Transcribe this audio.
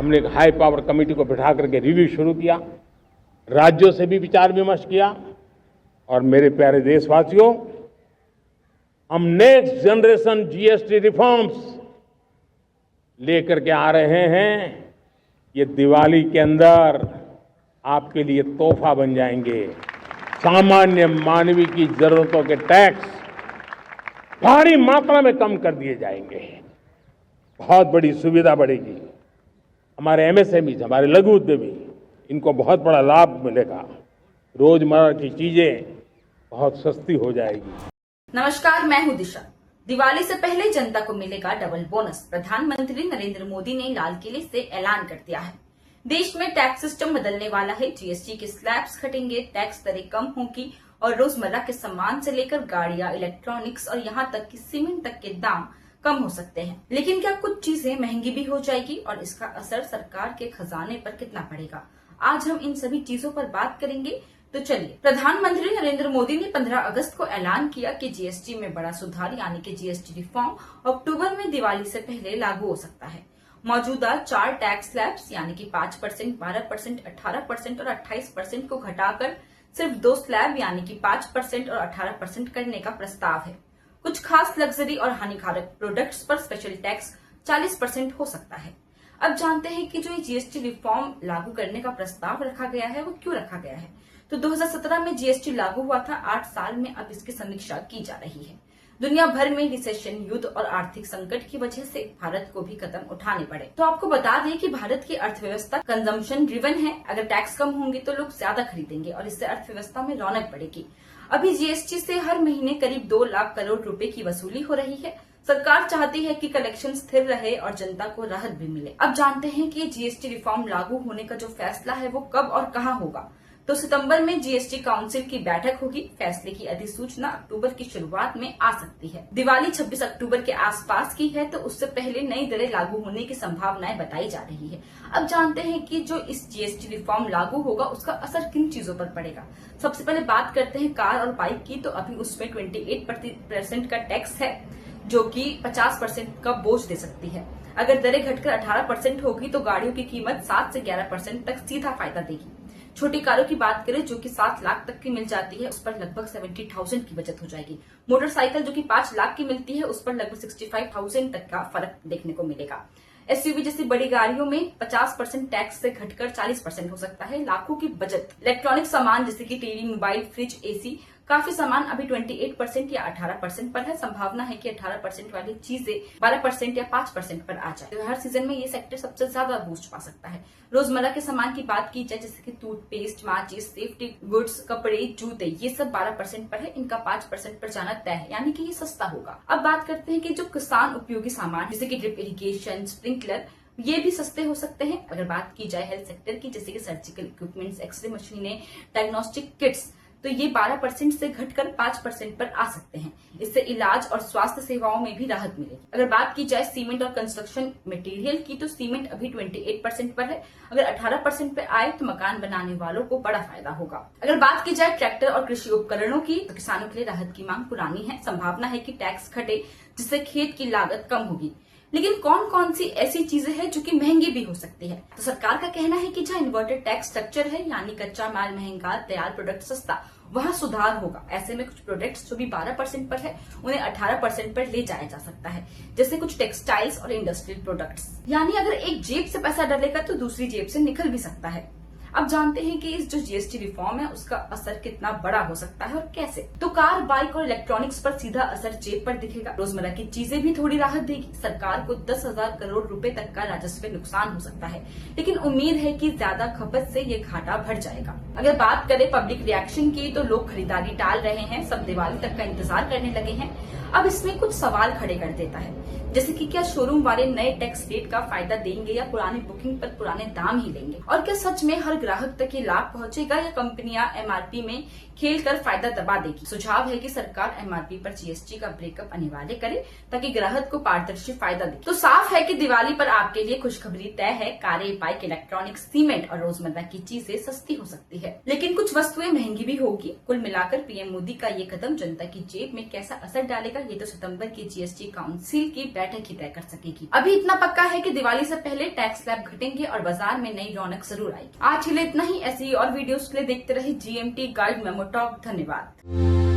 हमने एक high power committee को बिठा करके रिव्यू शुरू किया, राज्यों से भी विचार विमर्श किया और मेरे प्यारे देशवासियों, हम नेक्स्ट जनरेशन जीएसटी रिफॉर्म्स लेकर के आ रहे हैं। ये दिवाली के अंदर आपके लिए तोहफा बन जाएंगे। सामान्य मानवीय की जरूरतों के टैक्स भारी मात्रा में कम कर दिए जाएंगे। बहुत बड़ी सुविधा बढ़ेगी। हमारे एमएसएमई, हमारे लघु उद्यमी, इनको बहुत बड़ा लाभ मिलेगा। रोजमर्रा की चीजें बहुत सस्ती हो जाएगी। नमस्कार, मैं हूं दिशा। दिवाली से पहले जनता को मिलेगा डबल बोनस। प्रधानमंत्री नरेंद्र मोदी ने लाल किले से ऐलान कर दिया है। देश में टैक्स सिस्टम बदलने वाला है। जीएसटी के स्लैब्स घटेंगे, टैक्स दरें कम होंगी और रोजमर्रा के सामान से लेकर गाड़ियां, इलेक्ट्रॉनिक्स और यहां तक कि सीमेंट तक के दाम कम हो सकते हैं। लेकिन क्या कुछ चीजें महंगी भी हो जाएगी और इसका असर सरकार के खजाने पर कितना पड़ेगा? आज हम इन सभी चीजों पर बात करेंगे। तो चलिए, प्रधानमंत्री नरेंद्र मोदी ने 15 अगस्त को ऐलान किया कि जीएसटी में बड़ा सुधार यानी कि जीएसटी रिफॉर्म अक्टूबर में दिवाली से पहले लागू हो सकता है। मौजूदा 4 टैक्स स्लैब्स यानी कि 5%, 12%, 18% और 28% को घटाकर सिर्फ 2 स्लैब यानी कि 5% और 18% करने का प्रस्ताव है। कुछ खास लग्जरी और हानिकारक प्रोडक्ट्स पर स्पेशल टैक्स 40% हो सकता है। अब जानते हैं कि जो ये जीएसटी रिफॉर्म लागू करने का प्रस्ताव रखा गया है वो क्यों रखा गया है। तो 2017 में जीएसटी लागू हुआ था। 8 साल में अब इसकी समीक्षा की जा रही है। दुनिया भर में रिसेशन, युद्ध और आर्थिक संकट की वजह से भारत को भी कदम उठाने पड़े। तो आपको बता दें कि भारत की अर्थव्यवस्था कंजम्पशन ड्रिवन है। अगर टैक्स कम होंगे तो लोग ज्यादा खरीदेंगे और इससे अर्थव्यवस्था में रौनक बढ़ेगी। अभी जीएसटी से हर महीने करीब 2 लाख करोड़ रुपए की वसूली हो रही है। सरकार चाहती है कि कलेक्शन स्थिर रहे और जनता को राहत भी मिले। अब जानते हैं कि जीएसटी रिफॉर्म लागू होने का जो फैसला है वो कब और कहां होगा। तो सितंबर में जीएसटी काउंसिल की बैठक होगी। फैसले की अधिसूचना अक्टूबर की शुरुआत में आ सकती है। दिवाली 26 अक्टूबर के आसपास की है, तो उससे पहले नई दरें लागू होने की संभावनाएं बताई जा रही है। अब जानते हैं कि जो इस जीएसटी रिफॉर्म लागू होगा उसका असर किन चीजों पर पड़ेगा। सबसे पहले बात करते हैं कार और बाइक की। तो अभी उसमें 28% का टैक्स है जो कि 50% का बोझ दे सकती है। अगर दरें घटकर 18% होगी तो गाड़ियों की कीमत 7 से 11% तक सीधा फायदा देगी। छोटी कारों की बात करें जो कि 7 लाख तक की मिल जाती है, उस पर लगभग 70,000 की बचत हो जाएगी। मोटरसाइकिल जो कि 5 लाख की मिलती है, उस पर लगभग 65,000 तक का फर्क देखने को मिलेगा। एसयूवी जैसी बड़ी गाड़ियों में 50% टैक्स से घटकर 40% हो सकता है। लाखों की बचत। इलेक्ट्रॉनिक सामान जैसे कि टीवी, मोबाइल, फ्रिज, एसी, काफी सामान अभी 28% या 18% पर है। संभावना है कि 18% वाली चीजें 12% या 5% पर आ जाए। तो हर सीजन में ये सेक्टर सबसे ज्यादा बूस्ट पा सकता है। रोजमर्रा के सामान की बात की जाए जैसे कि टूथपेस्ट, माचिस, सेफ्टी गुड्स, कपड़े, जूते, ये सब 12% पर है। इनका 5% पर जाना तय है, यानी कि ये सस्ता होगा। अब बात करते हैं कि जो किसान उपयोगी सामान जैसे कि ड्रिप इरिगेशन, स्प्रिंकलर, ये भी सस्ते हो सकते हैं। अगर बात की जाए हेल्थ सेक्टर की जैसे कि सर्जिकल इक्विपमेंट्स, एक्सरे मशीनें, डायग्नोस्टिक किट्स, तो ये 12% से घटकर 5% पर आ सकते हैं। इससे इलाज और स्वास्थ्य सेवाओं में भी राहत मिलेगी। अगर बात की जाए सीमेंट और कंस्ट्रक्शन मटेरियल की, तो सीमेंट अभी 28% पर है। अगर 18% पर आए तो मकान बनाने वालों को बड़ा फायदा होगा। अगर बात की जाए ट्रैक्टर और कृषि उपकरणों की, तो किसानों के लिए राहत की मांग पुरानी है। संभावना है कि टैक्स घटे जिससे खेत की लागत कम होगी। लेकिन कौन कौन सी ऐसी चीजें हैं जो कि महंगी भी हो सकती है। तो सरकार का कहना है कि जहां इन्वर्टेड टैक्स स्ट्रक्चर है यानी कच्चा माल महंगा, तैयार प्रोडक्ट सस्ता, वहां सुधार होगा। ऐसे में कुछ प्रोडक्ट्स जो भी 12% पर है उन्हें 18% पर ले जाया जा सकता है, जैसे कुछ टेक्सटाइल्स और इंडस्ट्रियल प्रोडक्ट्स। यानी अगर एक जेब से पैसा डलेगा तो दूसरी जेब से निकल भी सकता है। अब जानते हैं कि इस जो जीएसटी रिफॉर्म है उसका असर कितना बड़ा हो सकता है और कैसे। तो कार, बाइक और इलेक्ट्रॉनिक्स पर सीधा असर जेब पर दिखेगा। रोजमर्रा की चीजें भी थोड़ी राहत देगी। सरकार को 10,000 करोड़ रुपए तक का राजस्व नुकसान हो सकता है, लेकिन उम्मीद है कि ज्यादा खपत से ये घाटा बढ़ जाएगा। अगर बात करें पब्लिक रिएक्शन की, तो लोग खरीदारी टाल रहे हैं। सब दिवाली तक का इंतजार करने लगे हैं। अब इसमें कुछ सवाल खड़े कर देता है, जैसे कि क्या शोरूम वाले नए टैक्स रेट का फायदा देंगे या पुरानी बुकिंग पर पुराने दाम ही लेंगे, और क्या सच में हर ग्राहक तक ये लाभ पहुंचेगा या कंपनियां एमआरपी में खेलकर फायदा दबा देगी। सुझाव है कि सरकार एमआरपी पर जीएसटी का ब्रेकअप अनिवार्य करे ताकि ग्राहक को पारदर्शी फायदा दे। तो साफ है कि दिवाली पर आपके लिए खुशखबरी तय है। कारें, बाइक, इलेक्ट्रॉनिक्स, सीमेंट और रोजमर्रा की चीजें सस्ती हो सकती है, लेकिन कुछ वस्तुएं महंगी भी होगी। कुल मिलाकर पीएम मोदी का ये कदम जनता की जेब में कैसा असर डालेगा, ये तो सितंबर की जीएसटी काउंसिल की बैठक ही तय कर सकेगी। अभी इतना पक्का है कि दिवाली से पहले टैक्स स्लैब घटेंगे और बाजार में नई रौनक जरूर आएगी। आज के लिए इतना ही। ऐसी और वीडियोस के लिए देखते रहे GMT गाइड मेमो टॉक। धन्यवाद।